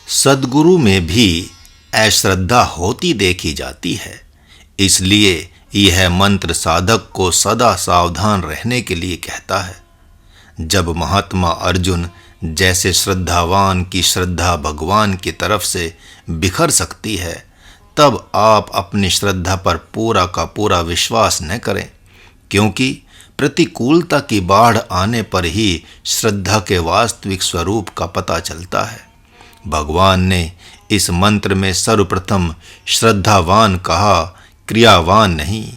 सद्गुरु में भी अश्रद्धा होती देखी जाती है। इसलिए यह मंत्र साधक को सदा सावधान रहने के लिए कहता है। जब महात्मा अर्जुन जैसे श्रद्धावान की श्रद्धा भगवान की तरफ से बिखर सकती है, तब आप अपनी श्रद्धा पर पूरा का पूरा विश्वास न करें, क्योंकि प्रतिकूलता की बाढ़ आने पर ही श्रद्धा के वास्तविक स्वरूप का पता चलता है। भगवान ने इस मंत्र में सर्वप्रथम श्रद्धावान कहा, क्रियावान नहीं,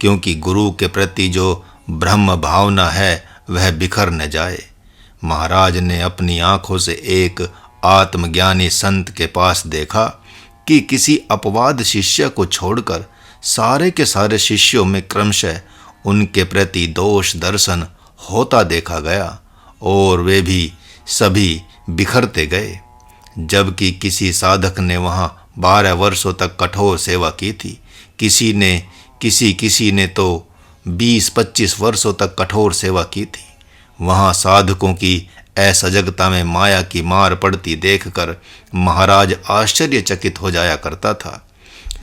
क्योंकि गुरु के प्रति जो ब्रह्म भावना है वह बिखर न जाए। महाराज ने अपनी आंखों से एक आत्मज्ञानी संत के पास देखा कि किसी अपवाद शिष्य को छोड़कर सारे के सारे शिष्यों में क्रमशः उनके प्रति दोष दर्शन होता देखा गया और वे भी सभी बिखरते गए। जबकि किसी साधक ने वहाँ 12 वर्षों तक कठोर सेवा की थी, किसी ने तो 20-25 वर्षों तक कठोर सेवा की थी। वहाँ साधकों की असजगता में माया की मार पड़ती देखकर महाराज आश्चर्यचकित हो जाया करता था।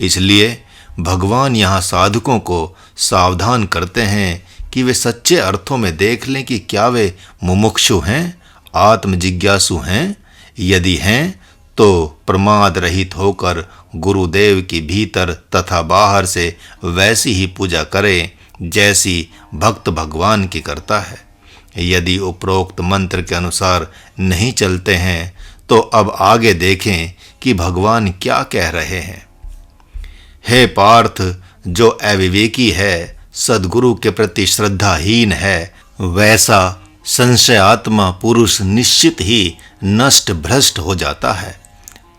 इसलिए भगवान यहाँ साधकों को सावधान करते हैं कि वे सच्चे अर्थों में देख लें कि क्या वे मुमुक्षु हैं, आत्मजिज्ञासु हैं। यदि हैं तो प्रमाद रहित होकर गुरुदेव की भीतर तथा बाहर से वैसी ही पूजा करें जैसी भक्त भगवान की करता है। यदि उपरोक्त मंत्र के अनुसार नहीं चलते हैं तो अब आगे देखें कि भगवान क्या कह रहे हैं। हे पार्थ, जो अविवेकी है, सद्गुरु के प्रति श्रद्धाहीन है, वैसा संशयात्मा पुरुष निश्चित ही नष्ट भ्रष्ट हो जाता है।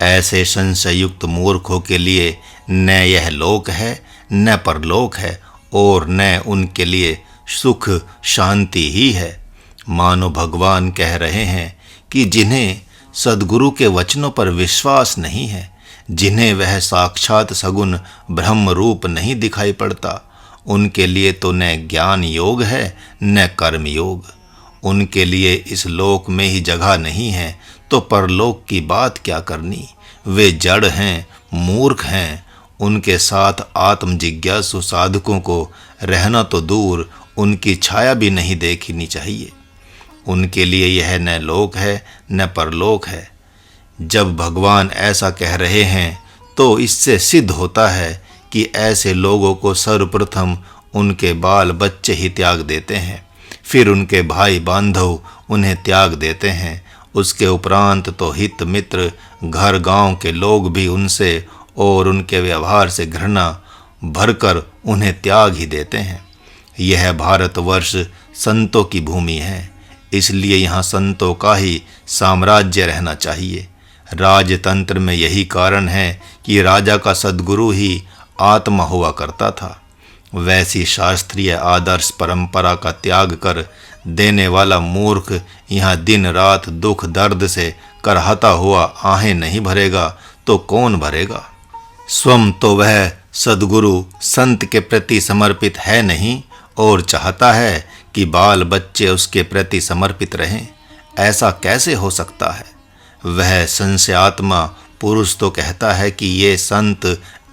ऐसे संशयुक्त मूर्खों के लिए न यह लोक है न परलोक है और न उनके लिए सुख शांति ही है। मानो भगवान कह रहे हैं कि जिन्हें सद्गुरु के वचनों पर विश्वास नहीं है, जिन्हें वह साक्षात सगुण ब्रह्म रूप नहीं दिखाई पड़ता, उनके लिए तो न ज्ञान योग है न कर्म योग। उनके लिए इस लोक में ही जगह नहीं है तो परलोक की बात क्या करनी। वे जड़ हैं, मूर्ख हैं। उनके साथ आत्मजिज्ञासु साधकों को रहना तो दूर, उनकी छाया भी नहीं देखनी चाहिए। उनके लिए यह न लोक है न परलोक है। जब भगवान ऐसा कह रहे हैं तो इससे सिद्ध होता है कि ऐसे लोगों को सर्वप्रथम उनके बाल बच्चे ही त्याग देते हैं, फिर उनके भाई बांधव उन्हें त्याग देते हैं। उसके उपरांत तो हित मित्र घर गांव के लोग भी उनसे और उनके व्यवहार से घृणा भरकर उन्हें त्याग ही देते हैं। यह भारतवर्ष संतों की भूमि है, इसलिए यहाँ संतों का ही साम्राज्य रहना चाहिए। राजतंत्र में यही कारण है कि राजा का सद्गुरु ही आत्मा हुआ करता था। वैसी शास्त्रीय आदर्श परंपरा का त्याग कर देने वाला मूर्ख यहाँ दिन रात दुख दर्द से करहता हुआ आहें नहीं भरेगा तो कौन भरेगा। स्वयं तो वह सद्गुरु संत के प्रति समर्पित है नहीं और चाहता है कि बाल बच्चे उसके प्रति समर्पित रहें। ऐसा कैसे हो सकता है। वह संशयात्मा पुरुष तो कहता है कि ये संत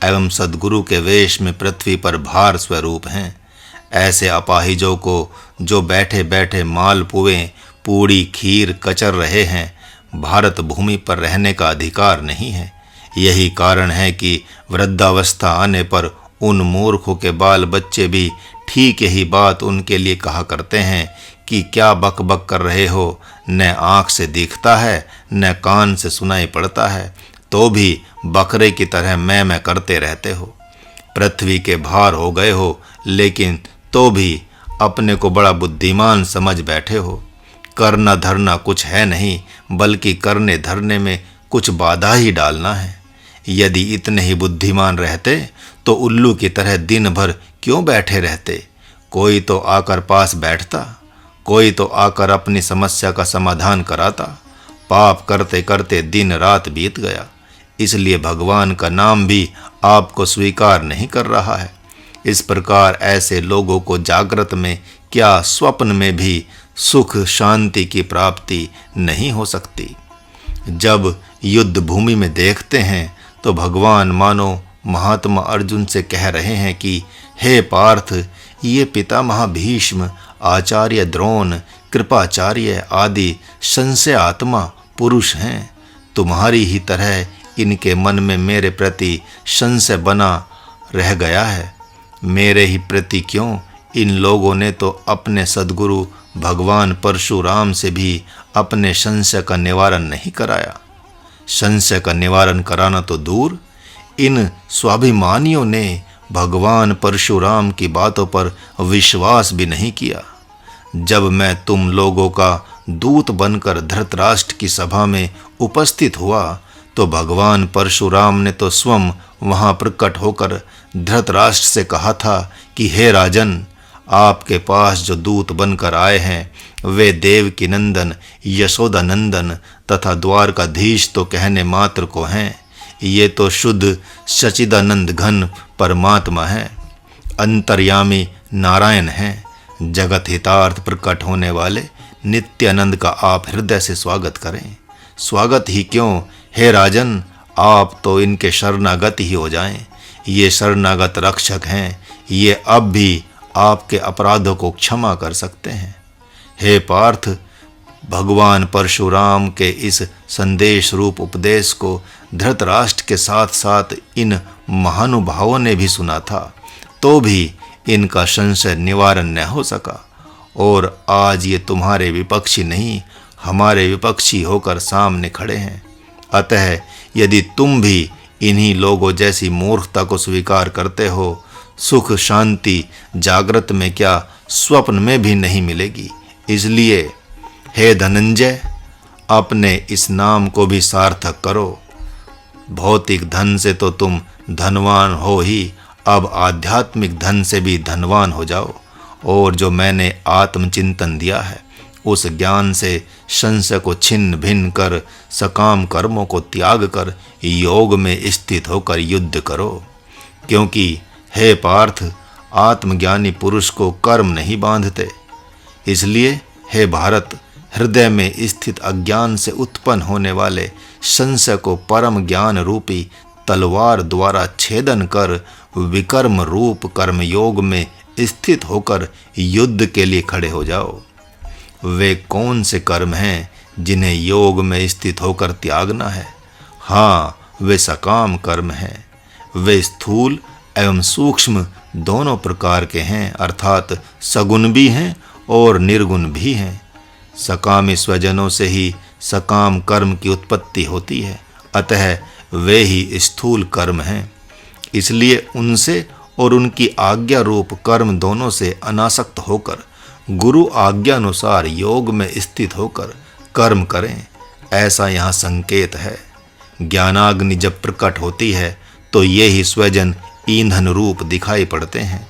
एवं सद्गुरु के वेश में पृथ्वी पर भार स्वरूप हैं। ऐसे अपाहिजों को जो बैठे बैठे मालपुएं पूड़ी खीर कचर रहे हैं, भारत भूमि पर रहने का अधिकार नहीं है। यही कारण है कि वृद्धावस्था आने पर उन मूर्खों के बाल बच्चे भी ठीक यही बात उनके लिए कहा करते हैं कि क्या बक बक कर रहे हो, न आँख से दिखता है न कान से सुनाई पड़ता है, तो भी बकरे की तरह मैं करते रहते हो। पृथ्वी के भार हो गए हो, लेकिन तो भी अपने को बड़ा बुद्धिमान समझ बैठे हो। करना धरना कुछ है नहीं, बल्कि करने धरने में कुछ बाधा ही डालना है। यदि इतने ही बुद्धिमान रहते तो उल्लू की तरह दिन भर क्यों बैठे रहते। कोई तो आकर पास बैठता, कोई तो आकर अपनी समस्या का समाधान कराता। पाप करते करते दिन रात बीत गया, इसलिए भगवान का नाम भी आपको स्वीकार नहीं कर रहा है। इस प्रकार ऐसे लोगों को जागृत में क्या स्वप्न में भी सुख शांति की प्राप्ति नहीं हो सकती। जब युद्ध भूमि में देखते हैं तो भगवान मानो महात्मा अर्जुन से कह रहे हैं कि हे पार्थ, ये पितामह भीष्म, आचार्य द्रोण, कृपाचार्य आदि संशयात्मा पुरुष हैं। तुम्हारी ही तरह इनके मन में मेरे प्रति संशय बना रह गया है। मेरे ही प्रति क्यों, इन लोगों ने तो अपने सद्गुरु भगवान परशुराम से भी अपने संशय का निवारण नहीं कराया। संशय का निवारण कराना तो दूर, इन स्वाभिमानियों ने भगवान परशुराम की बातों पर विश्वास भी नहीं किया। जब मैं तुम लोगों का दूत बनकर धृतराष्ट्र की सभा में उपस्थित हुआ तो भगवान परशुराम ने तो स्वयं वहां प्रकट होकर धृतराष्ट्र से कहा था कि हे राजन, आपके पास जो दूत बनकर आए हैं वे देवकी नंदन, यशोदा नंदन तथा द्वारकाधीश तो कहने मात्र को हैं। ये तो शुद्ध सच्चिदानंद घन परमात्मा है, अंतर्यामी नारायण हैं। जगत हितार्थ प्रकट होने वाले नित्यानंद का आप हृदय से स्वागत करें। स्वागत ही क्यों हे राजन, आप तो इनके शरणागत ही हो जाएं। ये शरणागत रक्षक हैं, ये अब भी आपके अपराधों को क्षमा कर सकते हैं। हे पार्थ, भगवान परशुराम के इस संदेश रूप उपदेश को धृतराष्ट्र के साथ साथ इन महानुभावों ने भी सुना था, तो भी इनका संशय निवारण न हो सका। और आज ये तुम्हारे विपक्षी नहीं, हमारे विपक्षी होकर सामने खड़े हैं। अतः यदि तुम भी इन्हीं लोगों जैसी मूर्खता को स्वीकार करते हो, सुख शांति जागृत में क्या स्वप्न में भी नहीं मिलेगी। इसलिए हे धनंजय, अपने इस नाम को भी सार्थक करो। भौतिक धन से तो तुम धनवान हो ही, अब आध्यात्मिक धन से भी धनवान हो जाओ। और जो मैंने आत्मचिंतन दिया है उस ज्ञान से संशय को छिन्न भिन्न कर सकाम कर्मों को त्याग कर योग में स्थित होकर युद्ध करो। क्योंकि हे पार्थ, आत्मज्ञानी पुरुष को कर्म नहीं बांधते। इसलिए हे भारत, हृदय में स्थित अज्ञान से उत्पन्न होने वाले संशय को परम ज्ञान रूपी तलवार द्वारा छेदन कर विकर्म रूप कर्मयोग में स्थित होकर युद्ध के लिए खड़े हो जाओ। वे कौन से कर्म हैं जिन्हें योग में स्थित होकर त्यागना है? हाँ, वे सकाम कर्म हैं। वे स्थूल एवं सूक्ष्म दोनों प्रकार के हैं, अर्थात सगुण भी हैं और निर्गुण भी हैं। सकामी स्वजनों से ही सकाम कर्म की उत्पत्ति होती है, अतः वे ही स्थूल कर्म हैं। इसलिए उनसे और उनकी आज्ञा रूप कर्म दोनों से अनासक्त होकर गुरु आज्ञा अनुसार योग में स्थित होकर कर्म करें, ऐसा यहाँ संकेत है। ज्ञानाग्नि जब प्रकट होती है तो ये ही स्वजन ईंधन रूप दिखाई पड़ते हैं,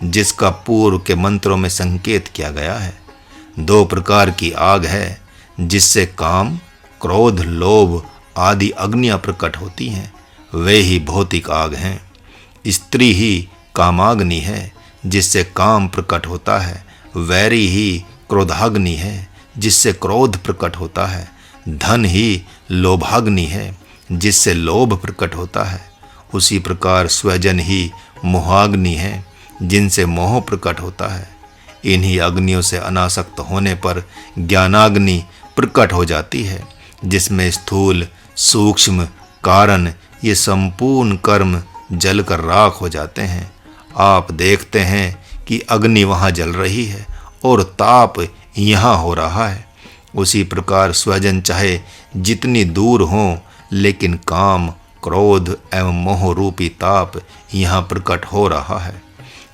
जिसका पूर्व के मंत्रों में संकेत किया गया है। 2 प्रकार की आग है जिससे काम, क्रोध, लोभ आदि अग्नियां प्रकट होती हैं, वे ही भौतिक आग हैं। स्त्री ही कामाग्नि है जिससे काम प्रकट होता है, वैरी ही क्रोधाग्नि है जिससे क्रोध प्रकट होता है, धन ही लोभाग्नि है जिससे लोभ प्रकट होता है। उसी प्रकार स्वजन ही मोहाग्नि है जिनसे मोह प्रकट होता है। इन्हीं अग्नियों से अनासक्त होने पर ज्ञानाग्नि प्रकट हो जाती है, जिसमें स्थूल सूक्ष्म कारण ये संपूर्ण कर्म जलकर राख हो जाते हैं। आप देखते हैं कि अग्नि वहाँ जल रही है और ताप यहाँ हो रहा है। उसी प्रकार स्वजन चाहे जितनी दूर हों, लेकिन काम, क्रोध एवं मोह रूपी ताप यहाँ प्रकट हो रहा है,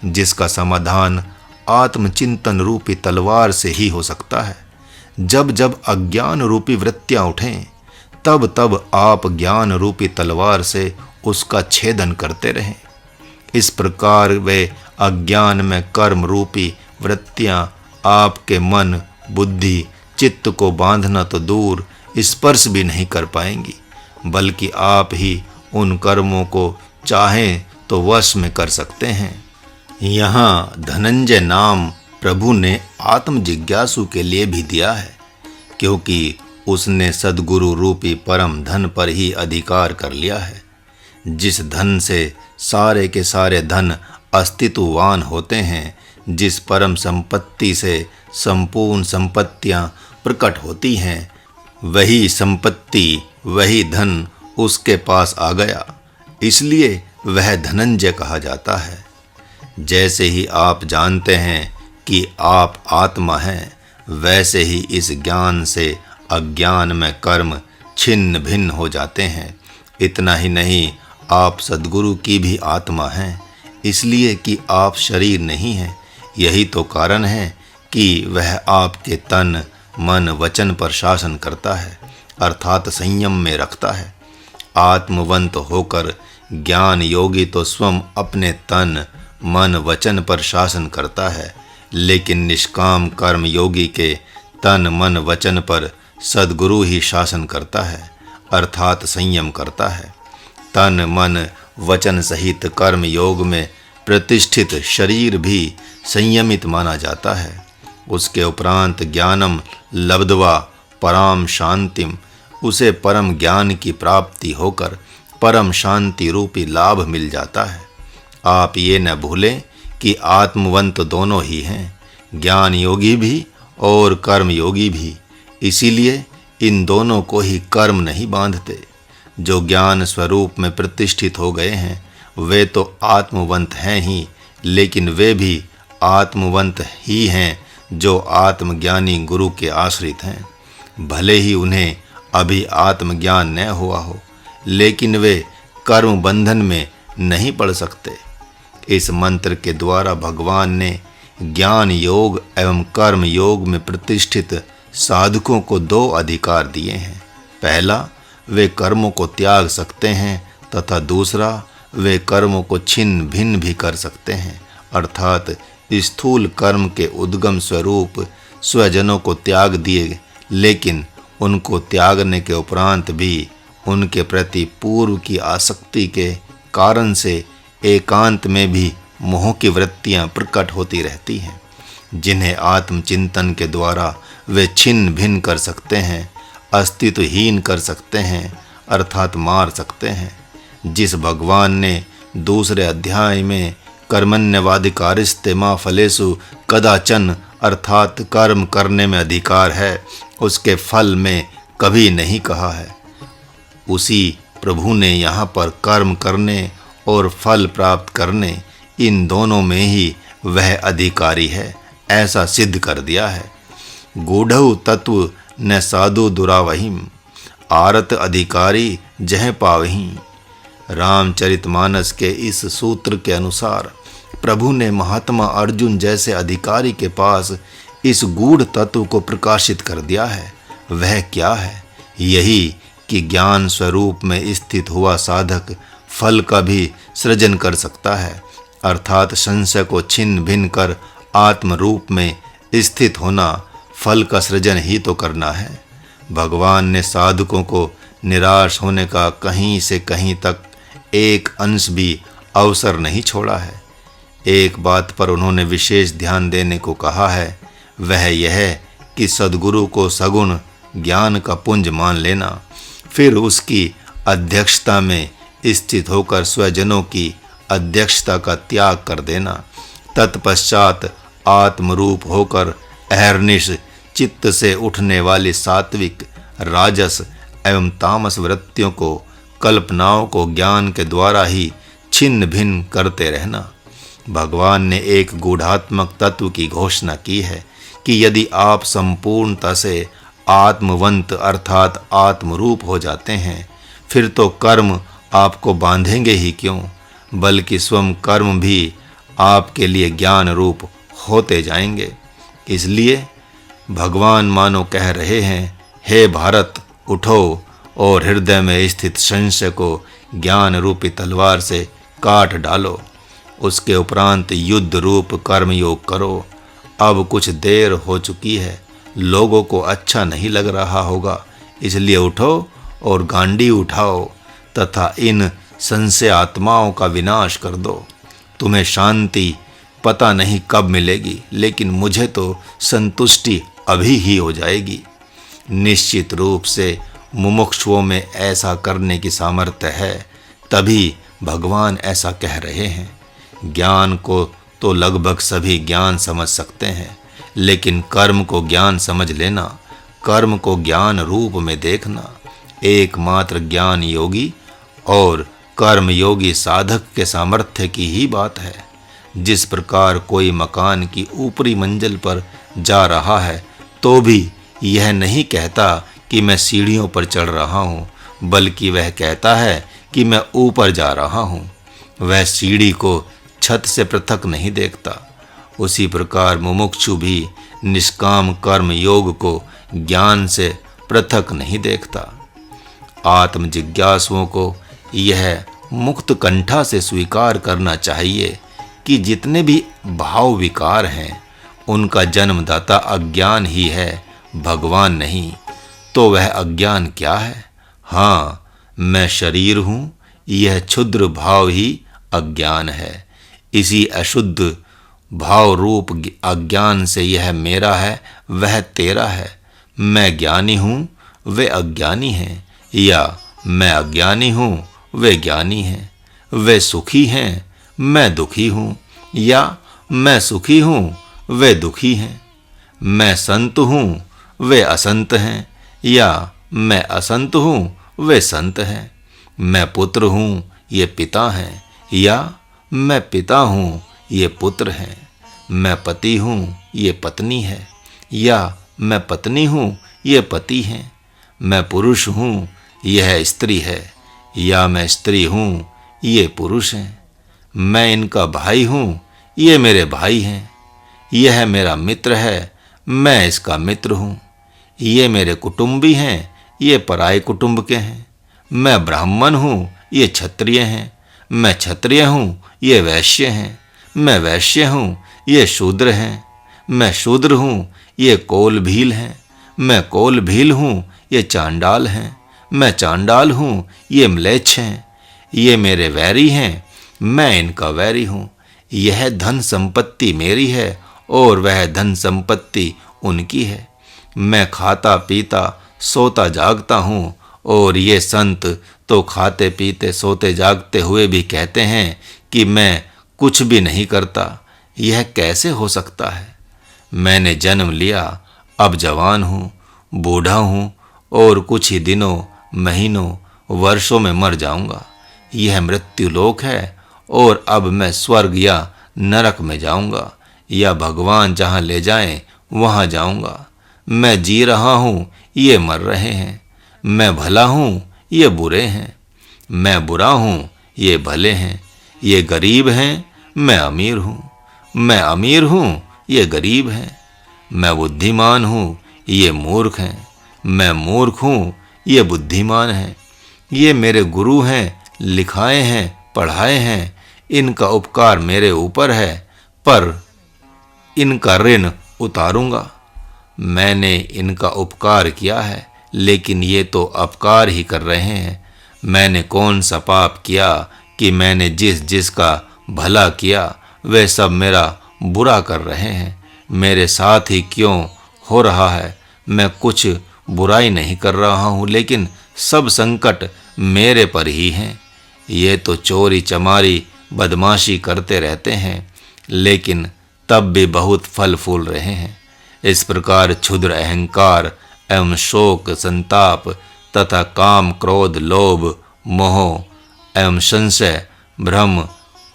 जिसका समाधान आत्मचिंतन रूपी तलवार से ही हो सकता है। जब जब अज्ञान रूपी वृत्तियाँ उठें, तब तब आप ज्ञान रूपी तलवार से उसका छेदन करते रहें। इस प्रकार वे अज्ञान में कर्म रूपी वृत्तियां आपके मन, बुद्धि, चित्त को बांधना तो दूर स्पर्श भी नहीं कर पाएंगी, बल्कि आप ही उन कर्मों को चाहें तो वश में कर सकते हैं। यहाँ धनंजय नाम प्रभु ने आत्म जिज्ञासु के लिए भी दिया है, क्योंकि उसने सद्गुरु रूपी परम धन पर ही अधिकार कर लिया है। जिस धन से सारे के सारे धन अस्तित्ववान होते हैं, जिस परम संपत्ति से संपूर्ण संपत्तियां प्रकट होती हैं, वही संपत्ति, वही धन उसके पास आ गया, इसलिए वह धनंजय कहा जाता है। जैसे ही आप जानते हैं कि आप आत्मा हैं, वैसे ही इस ज्ञान से अज्ञान में कर्म छिन्न भिन्न हो जाते हैं। इतना ही नहीं, आप सद्गुरु की भी आत्मा हैं, इसलिए कि आप शरीर नहीं हैं। यही तो कारण है कि वह आपके तन, मन, वचन पर शासन करता है, अर्थात संयम में रखता है। आत्मवंत होकर ज्ञान योगी तो स्वयं अपने तन, मन, वचन पर शासन करता है, लेकिन निष्काम कर्म योगी के तन, मन, वचन पर सद्गुरु ही शासन करता है, अर्थात संयम करता है। तन, मन, वचन सहित कर्म योग में प्रतिष्ठित शरीर भी संयमित माना जाता है। उसके उपरांत ज्ञानम लब्ध्वा पराम शांतिम, उसे परम ज्ञान की प्राप्ति होकर परम शांति रूपी लाभ मिल जाता है। आप ये न भूलें कि आत्मवंत दोनों ही हैं, ज्ञान योगी भी और कर्म योगी भी। इसीलिए इन दोनों को ही कर्म नहीं बांधते। जो ज्ञान स्वरूप में प्रतिष्ठित हो गए हैं, वे तो आत्मवंत हैं ही, लेकिन वे भी आत्मवंत ही हैं जो आत्मज्ञानी गुरु के आश्रित हैं। भले ही उन्हें अभी आत्मज्ञान न हुआ हो, लेकिन वे कर्म बंधन में नहीं पड़ सकते। इस मंत्र के द्वारा भगवान ने ज्ञान योग एवं कर्म योग में प्रतिष्ठित साधकों को दो अधिकार दिए हैं। पहला, वे कर्मों को त्याग सकते हैं, तथा दूसरा, वे कर्मों को छिन्न भिन्न भी कर सकते हैं, अर्थात स्थूल कर्म के उद्गम स्वरूप स्वजनों को त्याग दिए, लेकिन उनको त्यागने के उपरांत भी उनके प्रति पूर्व की आसक्ति के कारण से एकांत में भी मोह की वृत्तियां प्रकट होती रहती हैं, जिन्हें आत्मचिंतन के द्वारा वे छिन्न भिन्न कर सकते हैं, अस्तित्वहीन कर सकते हैं, अर्थात मार सकते हैं। जिस भगवान ने दूसरे अध्याय में कर्मण्यवाधिकारिस्ते मा फलेषु कदाचन, अर्थात कर्म करने में अधिकार है, उसके फल में कभी नहीं कहा है, उसी प्रभु ने यहाँ पर कर्म करने और फल प्राप्त करने, इन दोनों में ही वह अधिकारी है, ऐसा सिद्ध कर दिया है। गूढ़ौ तत्व न साधु दुरावहिम, आरत अधिकारी जह पावहीं। रामचरितमानस के इस सूत्र के अनुसार प्रभु ने महात्मा अर्जुन जैसे अधिकारी के पास इस गूढ़ तत्व को प्रकाशित कर दिया है। वह क्या है? यही कि ज्ञान स्वरूप में स्थित हुआ साधक फल का भी सृजन कर सकता है, अर्थात संशय को छिन्न भिन्न कर आत्म रूप में स्थित होना, फल का सृजन ही तो करना है। भगवान ने साधकों को निराश होने का कहीं से कहीं तक एक अंश भी अवसर नहीं छोड़ा है। एक बात पर उन्होंने विशेष ध्यान देने को कहा है, वह यह कि सद्गुरु को सगुण ज्ञान का पुंज मान लेना, फिर उसकी अध्यक्षता में स्थित होकर स्वजनों की अध्यक्षता का त्याग कर देना, तत्पश्चात आत्मरूप होकर अहर्निश चित्त से उठने वाली सात्विक, राजस एवं तामस वृत्तियों को, कल्पनाओं को ज्ञान के द्वारा ही छिन्न भिन्न करते रहना। भगवान ने एक गूढ़ात्मक तत्व की घोषणा की है कि यदि आप संपूर्णता से आत्मवंत अर्थात आत्मरूप हो जाते हैं, फिर तो कर्म आपको बांधेंगे ही क्यों, बल्कि स्वयं कर्म भी आपके लिए ज्ञान रूप होते जाएंगे। इसलिए भगवान मानो कह रहे हैं, हे भारत, उठो और हृदय में स्थित संशय को ज्ञान रूपी तलवार से काट डालो। उसके उपरांत युद्ध रूप कर्म योग करो। अब कुछ देर हो चुकी है, लोगों को अच्छा नहीं लग रहा होगा, इसलिए उठो और गांडी उठाओ तथा इन संशय आत्माओं का विनाश कर दो। तुम्हें शांति पता नहीं कब मिलेगी, लेकिन मुझे तो संतुष्टि अभी ही हो जाएगी। निश्चित रूप से मुमुक्षुओं में ऐसा करने की सामर्थ्य है, तभी भगवान ऐसा कह रहे हैं। ज्ञान को तो लगभग सभी ज्ञान समझ सकते हैं, लेकिन कर्म को ज्ञान समझ लेना, कर्म को ज्ञान रूप में देखना, एकमात्र ज्ञान योगी और कर्म योगी साधक के सामर्थ्य की ही बात है। जिस प्रकार कोई मकान की ऊपरी मंजिल पर जा रहा है तो भी यह नहीं कहता कि मैं सीढ़ियों पर चढ़ रहा हूँ, बल्कि वह कहता है कि मैं ऊपर जा रहा हूँ। वह सीढ़ी को छत से पृथक नहीं देखता। उसी प्रकार मुमुक्षु भी निष्काम कर्म योग को ज्ञान से पृथक नहीं देखता। आत्म जिज्ञासुओं को यह मुक्त कंठा से स्वीकार करना चाहिए कि जितने भी भाव विकार हैं उनका जन्मदाता अज्ञान ही है, भगवान नहीं। तो वह अज्ञान क्या है? हाँ, मैं शरीर हूँ, यह क्षुद्र भाव ही अज्ञान है। इसी अशुद्ध भाव रूप अज्ञान से यह मेरा है, वह तेरा है। मैं ज्ञानी हूँ, वे अज्ञानी हैं, या मैं अज्ञानी हूँ, वे ज्ञानी हैं। वे सुखी हैं, मैं दुखी हूँ, या मैं सुखी हूँ, वे दुखी हैं। मैं संत हूँ, वे असंत हैं, या मैं असंत हूँ, वे संत हैं। मैं पुत्र हूँ, ये पिता हैं, या मैं पिता हूँ, ये पुत्र हैं। मैं पति हूँ, ये पत्नी है, या मैं पत्नी हूँ, ये पति हैं। मैं पुरुष हूँ, यह स्त्री है, या मैं स्त्री हूँ, ये पुरुष हैं। मैं इनका भाई हूँ, ये मेरे भाई हैं। यह मेरा मित्र है, मैं इसका मित्र हूँ। ये मेरे कुटुंबी हैं, ये पराये कुटुंब के हैं। मैं ब्राह्मण हूँ, ये क्षत्रिय हैं। मैं क्षत्रिय हूँ, ये वैश्य हैं। मैं वैश्य हूँ, ये शूद्र हैं। मैं शूद्र हूँ, ये कोल भील हैं। मैं कोल भील हूँ, ये चांडाल हैं। मैं चांडाल हूँ, ये म्लेच्छ हैं। ये मेरे वैरी हैं, मैं इनका वैरी हूँ। यह धन संपत्ति मेरी है और वह धन संपत्ति उनकी है। मैं खाता पीता सोता जागता हूँ, और ये संत तो खाते पीते सोते जागते हुए भी कहते हैं कि मैं कुछ भी नहीं करता। यह कैसे हो सकता है? मैंने जन्म लिया, अब जवान हूँ, बूढ़ा हूँ, और कुछ ही दिनों, महीनों, वर्षों में मर जाऊंगा। यह मृत्यु लोक है, और अब मैं स्वर्ग या नरक में जाऊंगा, या भगवान जहाँ ले जाएं वहाँ जाऊंगा। मैं जी रहा हूँ, ये मर रहे हैं। मैं भला हूँ, ये बुरे हैं। मैं बुरा हूँ, ये भले हैं। ये गरीब हैं, मैं अमीर हूँ। मैं अमीर हूँ, ये गरीब हैं। मैं बुद्धिमान हूँ, ये मूर्ख हैं। मैं मूर्ख हूँ, ये बुद्धिमान हैं। ये मेरे गुरु हैं, लिखाए हैं, पढ़ाए हैं। इनका उपकार मेरे ऊपर है, पर इनका ऋण उतारूंगा। मैंने इनका उपकार किया है, लेकिन ये तो अपकार ही कर रहे हैं। मैंने कौन सा पाप किया कि मैंने जिस जिसका भला किया वे सब मेरा बुरा कर रहे हैं। मेरे साथ ही क्यों हो रहा है? मैं कुछ बुराई नहीं कर रहा हूँ, लेकिन सब संकट मेरे पर ही हैं। ये तो चोरी चमारी बदमाशी करते रहते हैं, लेकिन तब भी बहुत फल फूल रहे हैं। इस प्रकार क्षुद्र अहंकार एवं शोक संताप तथा काम क्रोध लोभ मोह एवं संशय भ्रम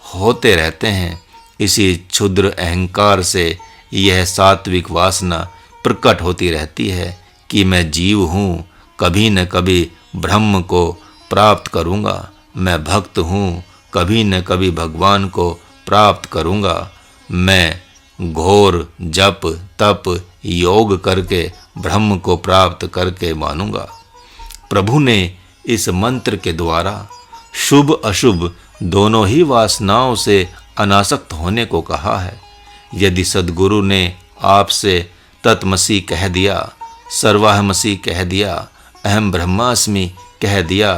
होते रहते हैं। इसी क्षुद्र अहंकार से यह सात्विक वासना प्रकट होती रहती है कि मैं जीव हूँ, कभी न कभी ब्रह्म को प्राप्त करूँगा। मैं भक्त हूँ, कभी न कभी भगवान को प्राप्त करूँगा। मैं घोर जप तप योग करके ब्रह्म को प्राप्त करके मानूंगा। प्रभु ने इस मंत्र के द्वारा शुभ अशुभ दोनों ही वासनाओं से अनासक्त होने को कहा है। यदि सद्गुरु ने आपसे तत्मसी कह दिया, सर्वाहमसी कह दिया, अहम ब्रह्मास्मि कह दिया,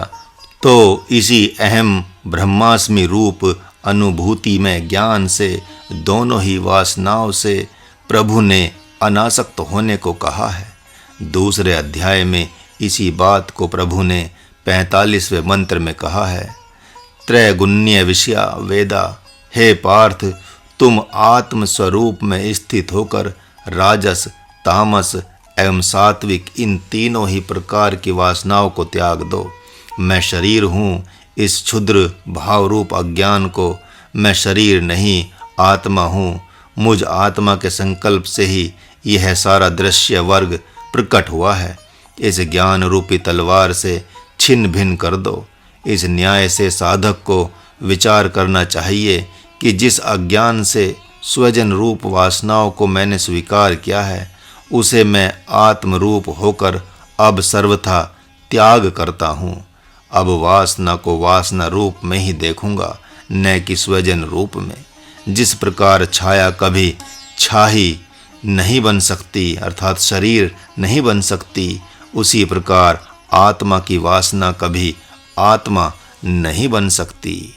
तो इसी अहम ब्रह्मास्मि रूप अनुभूति में ज्ञान से दोनों ही वासनाओं से प्रभु ने अनासक्त होने को कहा है। दूसरे अध्याय में इसी बात को प्रभु ने 45वें मंत्र में कहा है। त्रैगुण्य विषया वेदा, हे पार्थ, तुम आत्म स्वरूप में स्थित होकर राजस, तामस एवं सात्विक इन तीनों ही प्रकार की वासनाओं को त्याग दो। मैं शरीर हूँ, इस क्षुद्र भाव रूप अज्ञान को मैं शरीर नहीं आत्मा हूँ, मुझ आत्मा के संकल्प से ही यह सारा दृश्य वर्ग प्रकट हुआ है। इस ज्ञान रूपी तलवार से छिन्न भिन्न कर दो। इस न्याय से साधक को विचार करना चाहिए कि जिस अज्ञान से स्वजन रूप वासनाओं को मैंने स्वीकार किया है, उसे मैं आत्म रूप होकर अब सर्वथा त्याग करता हूँ। अब वासना को वासना रूप में ही देखूंगा, न कि स्वजन रूप में। जिस प्रकार छाया कभी छाही नहीं बन सकती, अर्थात शरीर नहीं बन सकती, उसी प्रकार आत्मा की वासना कभी आत्मा नहीं बन सकती।